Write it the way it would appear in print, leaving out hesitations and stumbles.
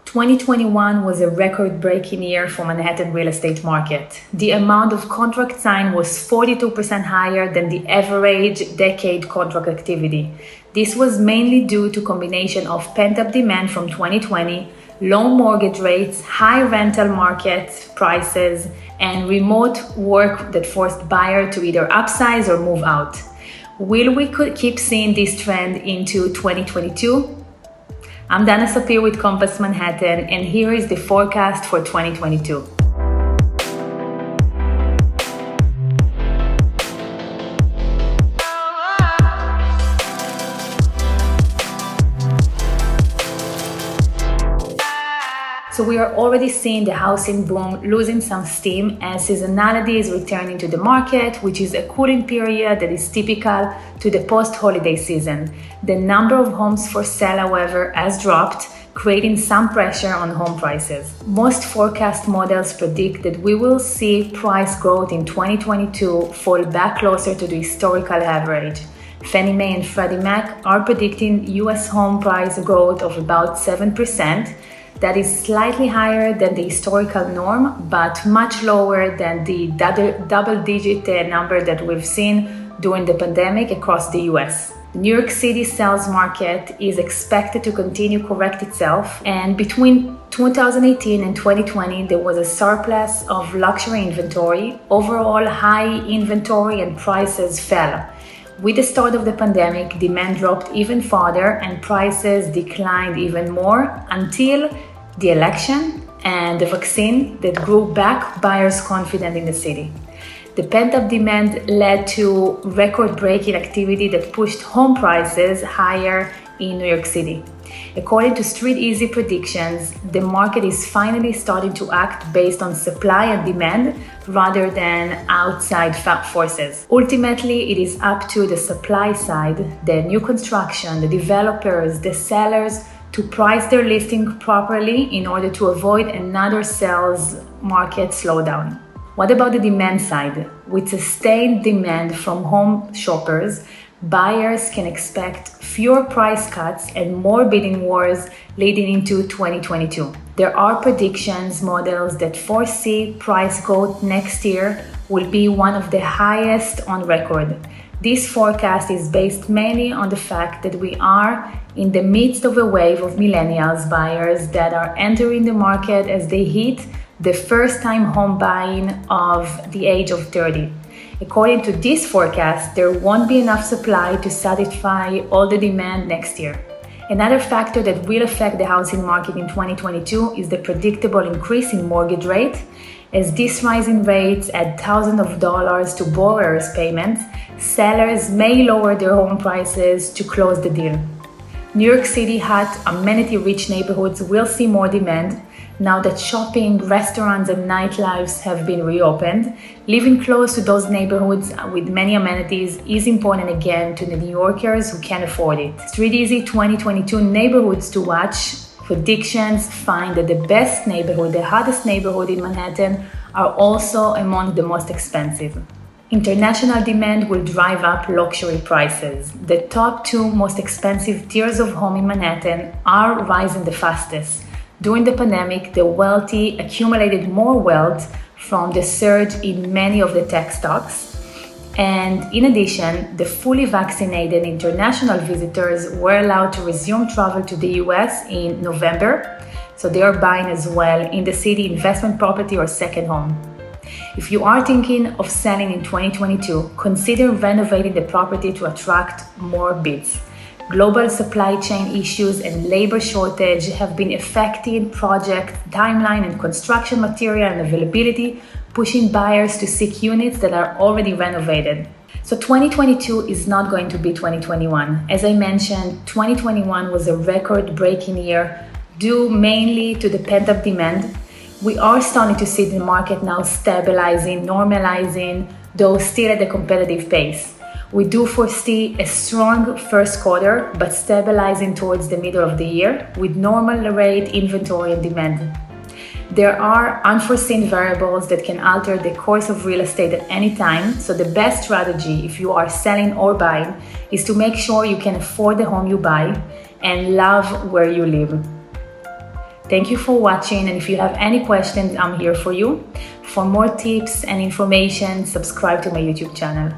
2021 was a record-breaking year for Manhattan real estate market. The amount of contract signed was 42% higher than the average decade contract activity. This was mainly due to a combination of pent-up demand from 2020, low mortgage rates, high rental market prices, and remote work that forced buyers to either upsize or move out. Will we keep seeing this trend into 2022? I'm Dana Sapir with Compass Manhattan, and here is the forecast for 2022. So we are already seeing the housing boom losing some steam as seasonality is returning to the market, which is a cooling period that is typical to the post-holiday season. The number of homes for sale, however, has dropped, creating some pressure on home prices. Most forecast models predict that we will see price growth in 2022 fall back closer to the historical average. Fannie Mae and Freddie Mac are predicting US home price growth of about 7%. That is slightly higher than the historical norm, but much lower than the double-digit number that we've seen during the pandemic across the US. The New York City sales market is expected to continue correct itself, and between 2018 and 2020, there was a surplus of luxury inventory. Overall, high inventory and prices fell. With the start of the pandemic, demand dropped even further and prices declined even more until the election and the vaccine that grew back buyers' confidence in the city. The pent-up demand led to record-breaking activity that pushed home prices higher in New York City. According to StreetEasy predictions, the market is finally starting to act based on supply and demand rather than outside forces. Ultimately, it is up to the supply side, the new construction, the developers, the sellers, to price their listing properly in order to avoid another sales market slowdown. What about the demand side? With sustained demand from home shoppers, buyers can expect fewer price cuts and more bidding wars leading into 2022. There are predictions models that foresee price growth next year will be one of the highest on record. This forecast is based mainly on the fact that we are in the midst of a wave of millennials buyers that are entering the market as they hit the first-time home buying of the age of 30. According to this forecast, there won't be enough supply to satisfy all the demand next year. Another factor that will affect the housing market in 2022 is the predictable increase in mortgage rate. As this rise in rates add thousands of dollars to borrowers' payments, sellers may lower their home prices to close the deal. New York City hot, amenity-rich neighborhoods will see more demand now that shopping, restaurants, and nightlives have been reopened. Living close to those neighborhoods with many amenities is important again to the New Yorkers who can afford it. StreetEasy 2022 neighborhoods to watch predictions find that the best neighborhood, the hottest neighborhood in Manhattan, are also among the most expensive. International demand will drive up luxury prices. The top two most expensive tiers of home in Manhattan are rising the fastest. During the pandemic, the wealthy accumulated more wealth from the surge in many of the tech stocks. And in addition, the fully vaccinated international visitors were allowed to resume travel to the US in November. So they are buying as well in the city investment property or second home. If you are thinking of selling in 2022, consider renovating the property to attract more bids. Global supply chain issues and labor shortage have been affecting project timeline and construction material and availability, pushing buyers to seek units that are already renovated. So 2022 is not going to be 2021. As I mentioned, 2021 was a record-breaking year due mainly to the pent-up demand. We are starting to see the market now stabilizing, normalizing, though still at a competitive pace. We do foresee a strong first quarter, but stabilizing towards the middle of the year with normal rate, inventory, and demand. There are unforeseen variables that can alter the course of real estate at any time, so the best strategy if you are selling or buying is to make sure you can afford the home you buy and love where you live. Thank you for watching, and if you have any questions, I'm here for you. For more tips and information, subscribe to my YouTube channel.